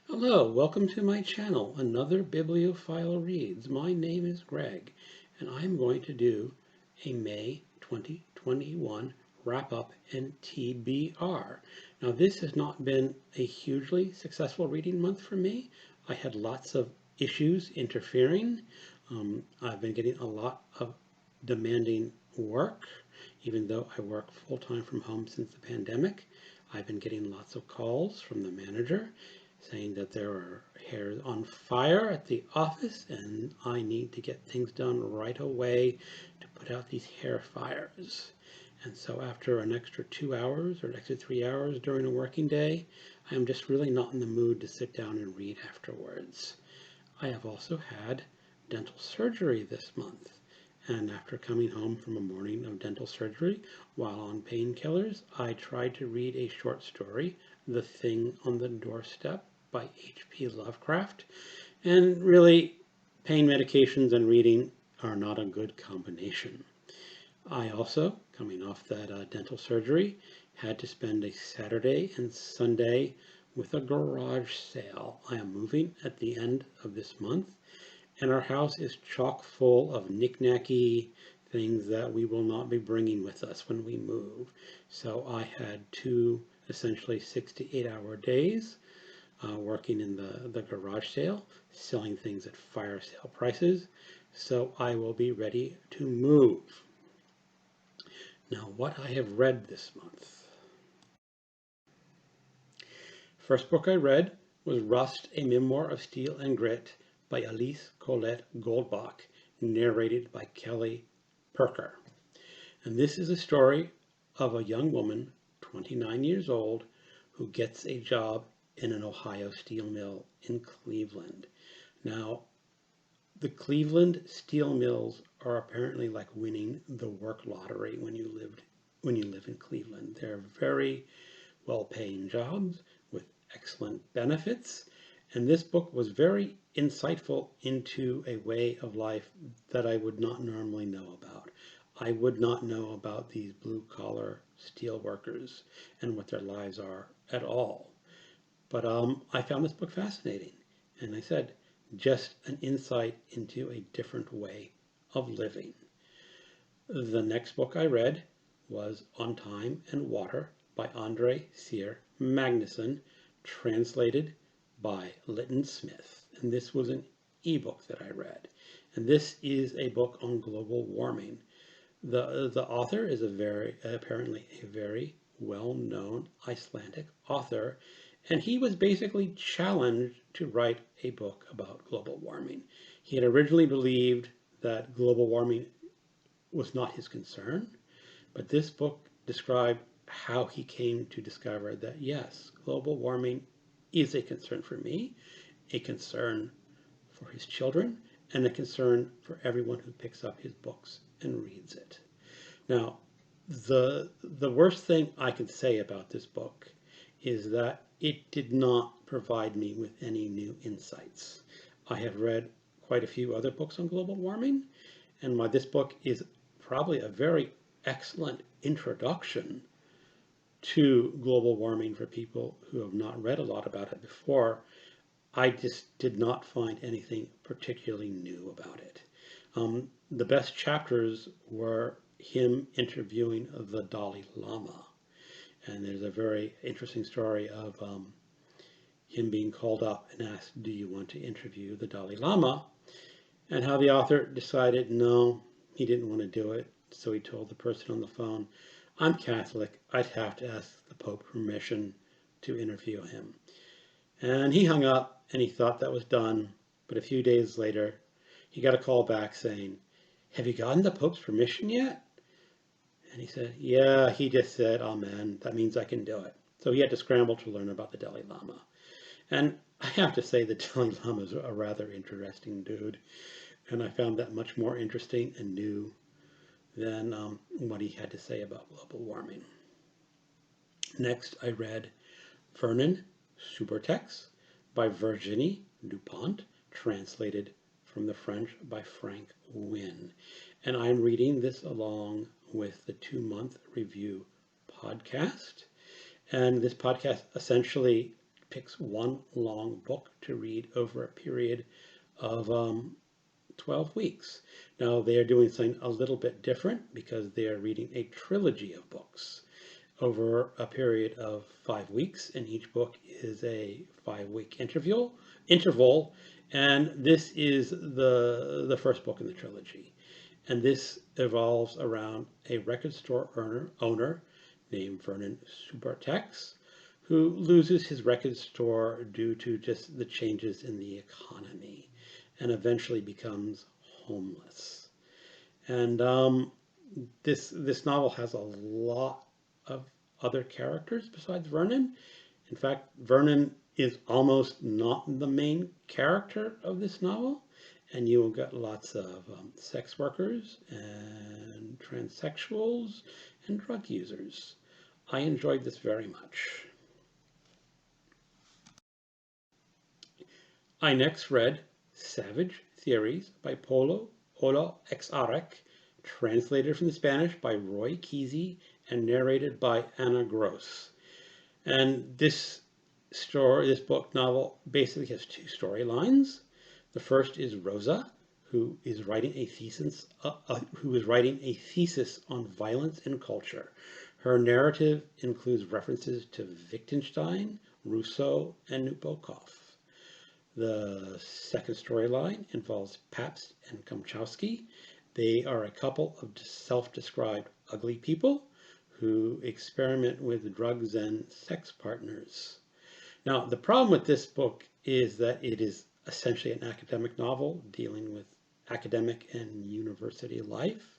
Hello, welcome to my channel, Another Bibliophile Reads. My name is Greg, and I'm going to do a May 2021 Wrap Up and TBR. Now, this has not been a hugely successful reading month for me. I had lots of issues interfering. I've been getting a lot of demanding work, even though I work full-time from home since the pandemic. I've been getting lots of calls from the manager saying that there are hairs on fire at the office and I need to get things done right away to put out these hair fires. And so after an extra 2 hours or an extra 3 hours during a working day, I am just really not in the mood to sit down and read afterwards. I have also had dental surgery this month. And after coming home from a morning of dental surgery, while on painkillers, I tried to read a short story, The Thing on the Doorstep by H.P. Lovecraft. And really, pain medications and reading are not a good combination. I also, coming off that dental surgery, had to spend a Saturday and Sunday with a garage sale. I am moving at the end of this month, and our house is chock full of knick-knacky things that we will not be bringing with us when we move. So I had two essentially 6 to 8 hour days working in the garage sale, selling things at fire sale prices. So I will be ready to move. Now, what I have read this month. First book I read was Rust, a Memoir of Steel and Grit by Eliese Colette Goldbach, narrated by Kelly Pekar. And this is a story of a young woman, 29 years old, who gets a job in an Ohio steel mill in Cleveland. Now, the Cleveland steel mills are apparently like winning the work lottery when you live in Cleveland. They're very well-paying jobs with excellent benefits, and this book was very insightful into a way of life that I would not normally know about. I would not know about these blue-collar steel workers and what their lives are at all. But I found this book fascinating, and I said, just an insight into a different way of living. The next book I read was On Time and Water by Andri Magnason, translated by Lytton Smith. And this was an ebook that I read. And this is a book on global warming. The author is apparently a very well-known Icelandic author, and he was basically challenged to write a book about global warming. He had originally believed that global warming was not his concern, but this book described how he came to discover that yes, global warming is a concern for me, a concern for his children, and a concern for everyone who picks up his books and reads it. Now, the worst thing I can say about this book is that it did not provide me with any new insights. I have read quite a few other books on global warming, and while this book is probably a very excellent introduction to global warming for people who have not read a lot about it before, I just did not find anything particularly new about it. The best chapters were him interviewing the Dalai Lama. And there's a very interesting story of him being called up and asked, do you want to interview the Dalai Lama? And how the author decided no, he didn't want to do it. So he told the person on the phone, I'm Catholic, I'd have to ask the Pope permission to interview him. And he hung up and he thought that was done. But a few days later, he got a call back saying, have you gotten the Pope's permission yet? And he said, yeah, he just said, amen, that means I can do it. So he had to scramble to learn about the Dalai Lama. And I have to say the Dalai Lama is a rather interesting dude. And I found that much more interesting and new than what he had to say about global warming. Next, I read Vernon Subutex by Virginie Dupont, translated from the French by Frank Wynne. And I'm reading this along with the 2-month review podcast. And this podcast essentially picks one long book to read over a period of 12 weeks. Now they are doing something a little bit different because they are reading a trilogy of books over a period of 5 weeks, and each book is a 5-week interval. And this is the first book in the trilogy. And this evolves around a record store owner named Vernon Subutex, who loses his record store due to just the changes in the economy and eventually becomes homeless. And this novel has a lot of other characters besides Vernon. In fact, Vernon is almost not the main character of this novel, and you will get lots of sex workers and transsexuals and drug users. I enjoyed this very much. I next read Savage Theories by Pola Oloixarac, translated from the Spanish by Roy Kesey and narrated by Ana Grosse. And this book novel basically has two storylines. The first is Rosa, who is writing a thesis on violence and culture. Her narrative includes references to Wittgenstein, Rousseau, and Nabokov. The second storyline involves Pabst and Komchowski. They are a couple of self-described ugly people who experiment with drugs and sex partners. Now, the problem with this book is that it is essentially an academic novel dealing with academic and university life.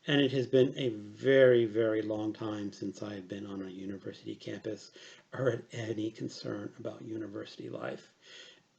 And it has been a very, very long time since I have been on a university campus or had any concern about university life.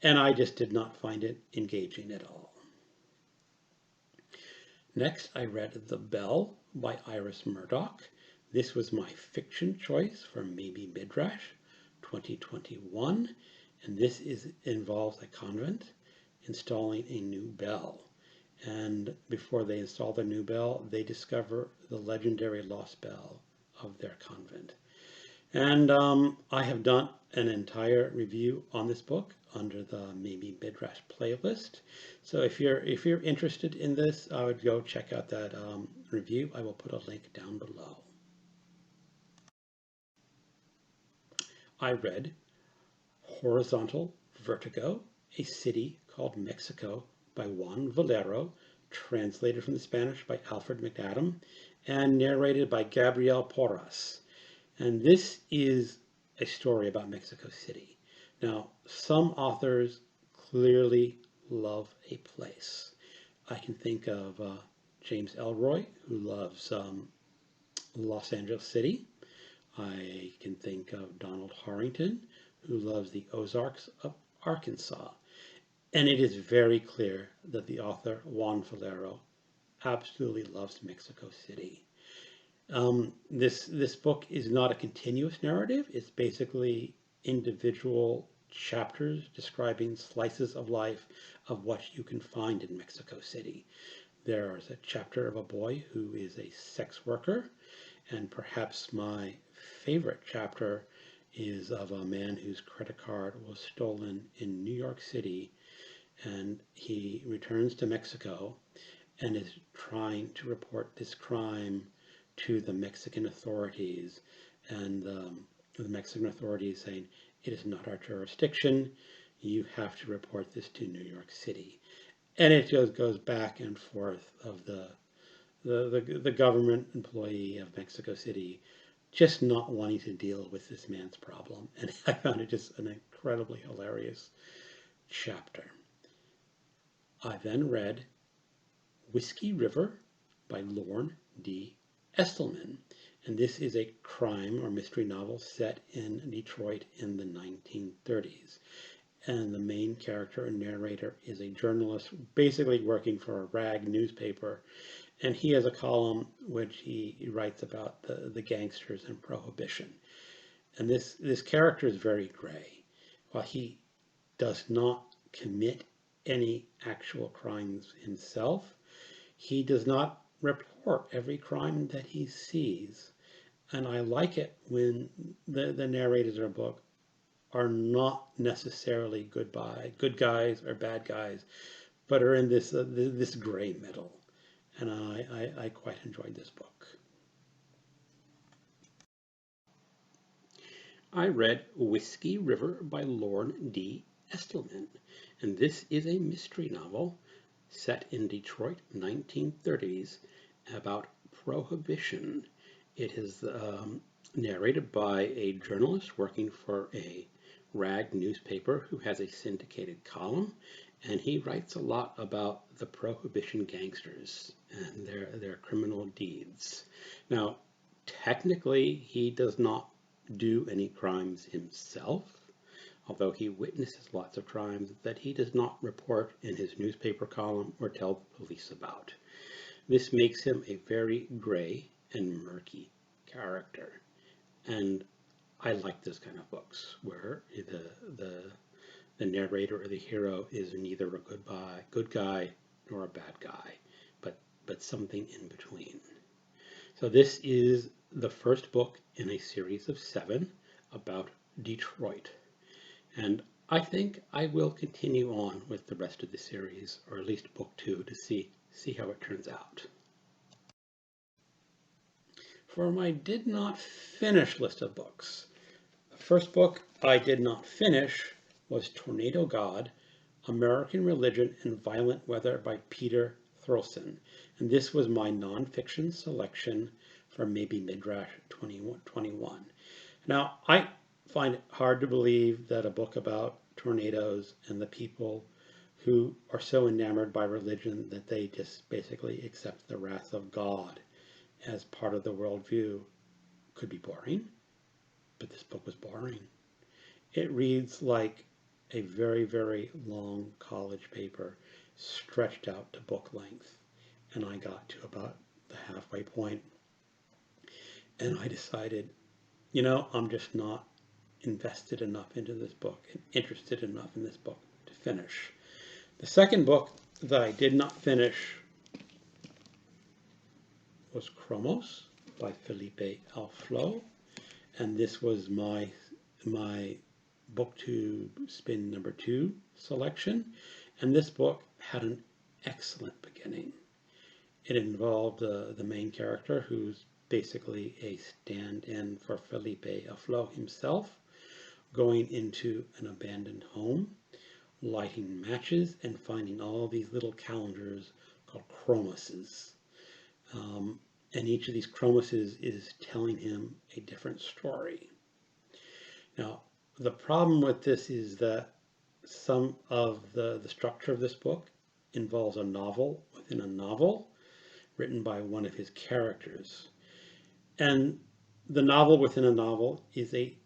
And I just did not find it engaging at all. Next, I read The Bell by Iris Mirdoch. This was my fiction choice for Maybe Midrash 2021. And this involves a convent installing a new bell. And before they install the new bell, they discover the legendary lost bell of their convent. And I have done an entire review on this book under the Maybe Midrash playlist. So if you're interested in this, I would go check out that review. I will put a link down below. I read Horizontal Vertigo, A City Called Mexico by Juan Villoro, translated from the Spanish by Alfred MacAdam, and narrated by Gabriel Porras. And this is a story about Mexico City. Now, some authors clearly love a place. I can think of James Ellroy, who loves Los Angeles City. I can think of Donald Harrington, who loves the Ozarks of Arkansas. And it is very clear that the author, Juan Villoro, absolutely loves Mexico City. This book is not a continuous narrative. It's basically individual chapters describing slices of life of what you can find in Mexico City. There is a chapter of a boy who is a sex worker, and perhaps my favorite chapter is of a man whose credit card was stolen in New York City, and he returns to Mexico and is trying to report this crime to the Mexican authorities, and the Mexican authorities saying, it is not our jurisdiction, you have to report this to New York City. And it just goes back and forth of the government employee of Mexico City just not wanting to deal with this man's problem. And I found it just an incredibly hilarious chapter. I then read Whiskey River by Loren D. Estleman. And this is a crime or mystery novel set in Detroit in the 1930s. And the main character and narrator is a journalist basically working for a rag newspaper. And he has a column which he writes about the gangsters and prohibition. And this character is very gray. While he does not commit any actual crimes himself, he does not report every crime that he sees. And I like it when the narrators of a book are not necessarily good guys or bad guys, but are in this gray middle. And I quite enjoyed this book. I read Whiskey River by Loren D. Estleman, and this is a mystery novel set in Detroit 1930s about prohibition. It is narrated by a journalist working for a rag newspaper who has a syndicated column, and he writes a lot about the prohibition gangsters and their criminal deeds. Now, technically, he does not do any crimes himself, although he witnesses lots of crimes that he does not report in his newspaper column or tell the police about. This makes him a very gray and murky character, and I like this kind of books where the narrator or the hero is neither a good guy nor a bad guy, but something in between. So this is the first book in a series of 7 about Detroit. And I think I will continue on with the rest of the series, or at least book 2, to see how it turns out. For my did not finish list of books, the first book I did not finish was Tornado God, American Religion and Violent Weather by Peter Thorson. And this was my nonfiction selection for maybe Midrash 2021. Now, I find it hard to believe that a book about tornadoes and the people who are so enamored by religion that they just basically accept the wrath of God as part of the worldview could be boring, but this book was boring. It reads like a very, very long college paper stretched out to book length, and I got to about the halfway point, and I decided, I'm just not invested enough into this book and interested enough in this book to finish. The second book that I did not finish was Chromos by Felipe Alflo, and this was my book to spin number 2 selection, and this book had an excellent beginning. It involved the main character, who's basically a stand-in for Felipe Alflo himself, going into an abandoned home, lighting matches, and finding all these little calendars called chromoses. And each of these chromoses is telling him a different story. Now, the problem with this is that some of the structure of this book involves a novel within a novel written by one of his characters. And the novel within a novel is a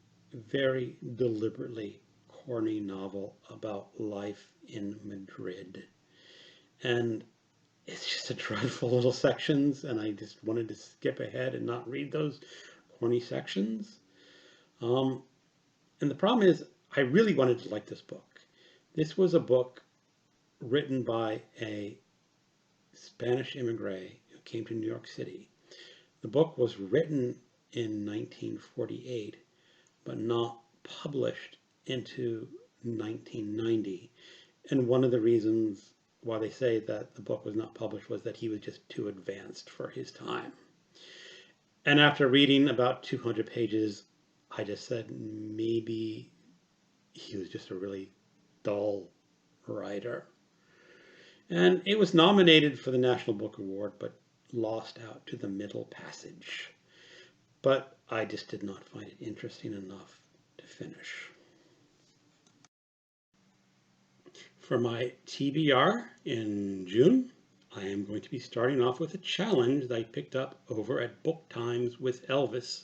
very deliberately corny novel about life in Madrid. And it's just a dreadful little sections, and I just wanted to skip ahead and not read those corny sections. And the problem is, I really wanted to like this book. This was a book written by a Spanish immigrant who came to New York City. The book was written in 1948, but not published into 1990. And one of the reasons why they say that the book was not published was that he was just too advanced for his time. And after reading about 200 pages, I just said maybe he was just a really dull writer. And it was nominated for the National Book Award, but lost out to The Middle Passage. But I just did not find it interesting enough to finish. For my TBR in June, I am going to be starting off with a challenge that I picked up over at Book Times with Elvis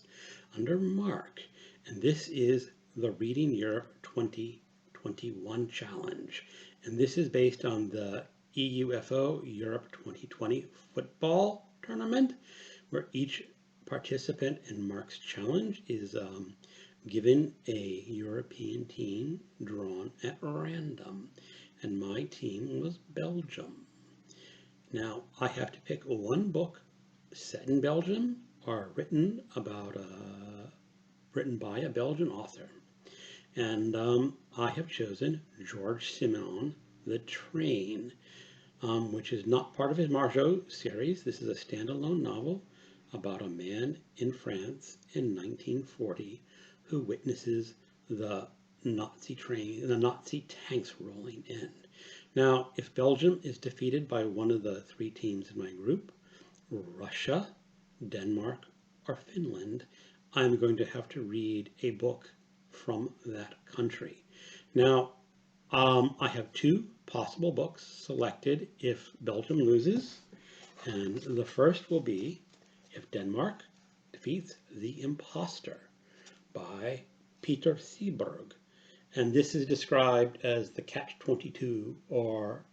under Mark. And this is the Reading Europe 2021 Challenge. And this is based on the EUFO Europe 2020 football tournament, where each participant in Mark's challenge is given a European team drawn at random. And my team was Belgium. Now, I have to pick one book set in Belgium or written by a Belgian author. And I have chosen George Simenon, The Train, which is not part of his Marceau series. This is a standalone novel about a man in France in 1940 who witnesses the the Nazi tanks rolling in. Now, if Belgium is defeated by one of the three teams in my group, Russia, Denmark, or Finland, I'm going to have to read a book from that country. Now, I have two possible books selected if Belgium loses, and the first will be If Denmark Defeats the Imposter by Peter Seberg. And this is described as the Catch-22 or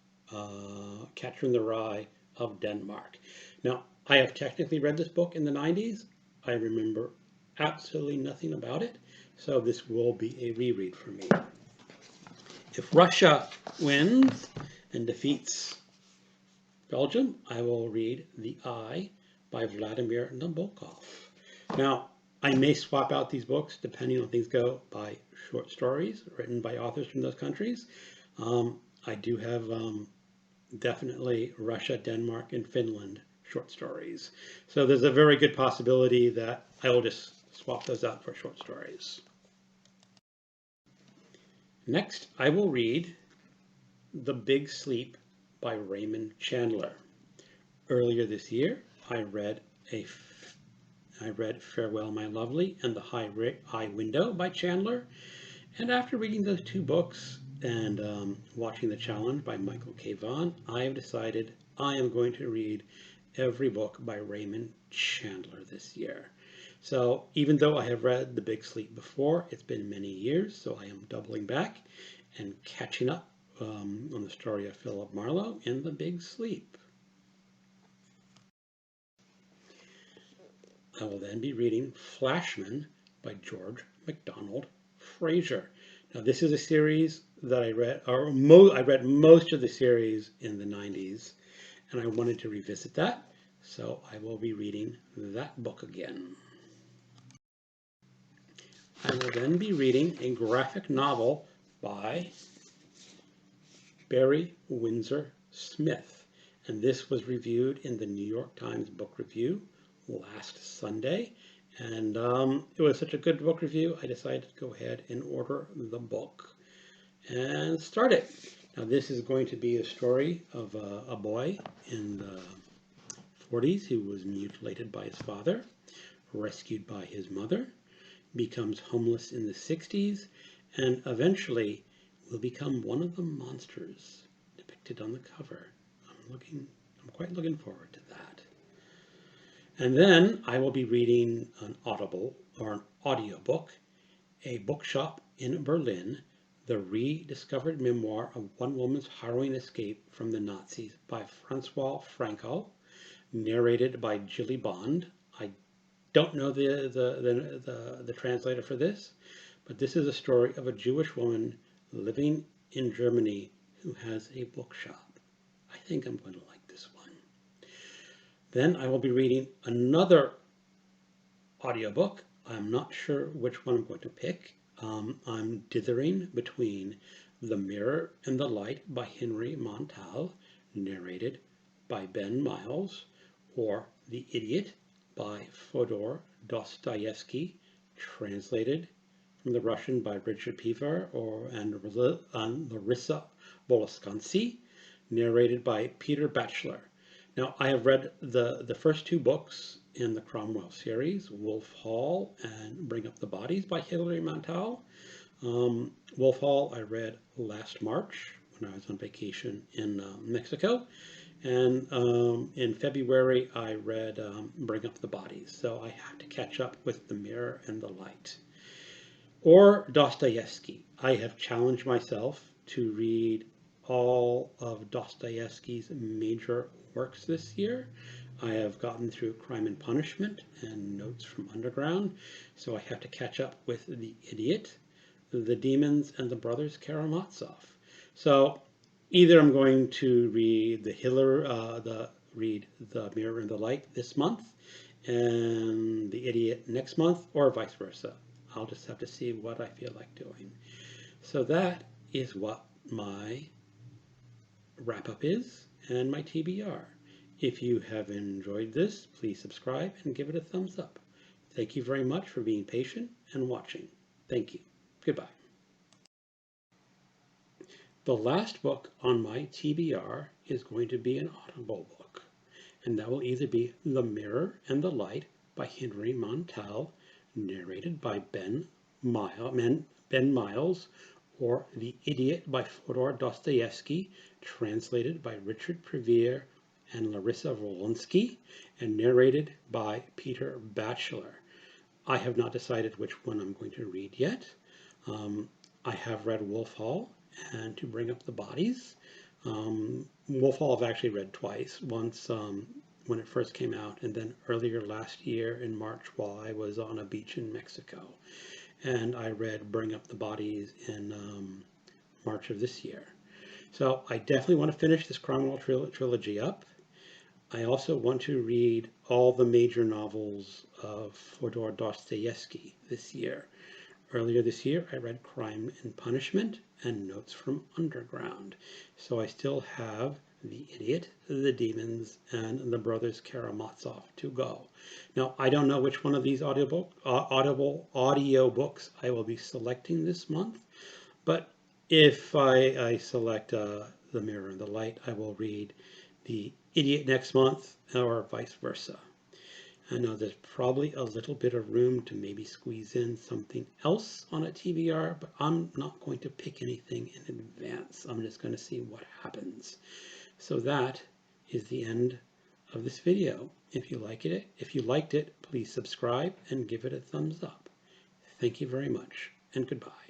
Catcher in the Rye of Denmark. Now, I have technically read this book in the 90s. I remember absolutely nothing about it, so this will be a reread for me. If Russia wins and defeats Belgium, I will read The Eye by Vladimir Nabokov. Now, I may swap out these books depending on things go by short stories written by authors from those countries. I do have definitely Russia, Denmark, and Finland short stories. So there's a very good possibility that I will just swap those out for short stories. Next, I will read The Big Sleep by Raymond Chandler. Earlier this year, I read Farewell, My Lovely and The High Window by Chandler. And after reading those two books and watching The Challenge by Michael K. Vaughan, I have decided I am going to read every book by Raymond Chandler this year. So even though I have read The Big Sleep before, it's been many years, so I am doubling back and catching up on the story of Philip Marlowe in The Big Sleep. I will then be reading Flashman by George MacDonald Fraser. Now this is a series that I read, I read most of the series in the 90s, and I wanted to revisit that, so I will be reading that book again. I will then be reading a graphic novel by Barry Windsor Smith, and this was reviewed in the New York Times Book Review last Sunday, and it was such a good book review, I decided to go ahead and order the book and start it. Now this is going to be a story of a boy in the 40s who was mutilated by his father, rescued by his mother, becomes homeless in the 60s, and eventually will become one of the monsters depicted on the cover. I'm quite looking forward to that. And then I will be reading an Audible or an audiobook, A Bookshop in Berlin, the rediscovered memoir of one woman's harrowing escape from the Nazis by Francois Franco, narrated by Jilly Bond. I don't know the translator for this, but this is a story of a Jewish woman living in Germany who has a bookshop. I think I'm going to like this one. Then I will be reading another audiobook. I'm not sure which one I'm going to pick. I'm dithering between The Mirror and the Light by Henry Montal, narrated by Ben Miles, or The Idiot by Fyodor Dostoevsky, translated from the Russian by Richard Pekar and Larissa Voloskansky, narrated by Peter Batchelor. Now, I have read the first two books in the Cromwell series, Wolf Hall and Bring Up the Bodies by Hilary Mantel. Wolf Hall I read last March when I was on vacation in Mexico. And in February, I read Bring Up the Bodies. So I have to catch up with The Mirror and the Light. Or Dostoevsky. I have challenged myself to read all of Dostoevsky's major works this year. I have gotten through Crime and Punishment and Notes from Underground, so I have to catch up with The Idiot, The Demons, and the Brothers Karamazov. So either I'm going to read The Mirror and the Light this month, and The Idiot next month, or vice versa. I'll just have to see what I feel like doing. So that is what my wrap-up is and my TBR. If you have enjoyed this, please subscribe and give it a thumbs up. Thank you very much for being patient and watching. Thank you. Goodbye. The last book on my TBR is going to be an Audible book, and that will either be The Mirror and the Light by Henry Montel, narrated by Ben Miles, or The Idiot by Fyodor Dostoevsky, translated by Richard Previer and Larissa Volonsky, and narrated by Peter Batchelor. I have not decided which one I'm going to read yet. I have read Wolf Hall and To Bring Up the Bodies. Wolf Hall I've actually read twice, once when it first came out, and then earlier last year in March while I was on a beach in Mexico. And I read Bring Up the Bodies in March of this year. So I definitely want to finish this Cromwell trilogy up. I also want to read all the major novels of Fyodor Dostoevsky this year. Earlier this year, I read Crime and Punishment and Notes from Underground. So I still have The Idiot, The Demons, and The Brothers Karamazov to go. Now, I don't know which one of these audio books I will be selecting this month, but if I select The Mirror and the Light, I will read The Idiot next month, or vice versa. I know there's probably a little bit of room to maybe squeeze in something else on a TBR, but I'm not going to pick anything in advance. I'm just going to see what happens. So that is the end of this video. If you liked it, please subscribe and give it a thumbs up. Thank you very much, and goodbye.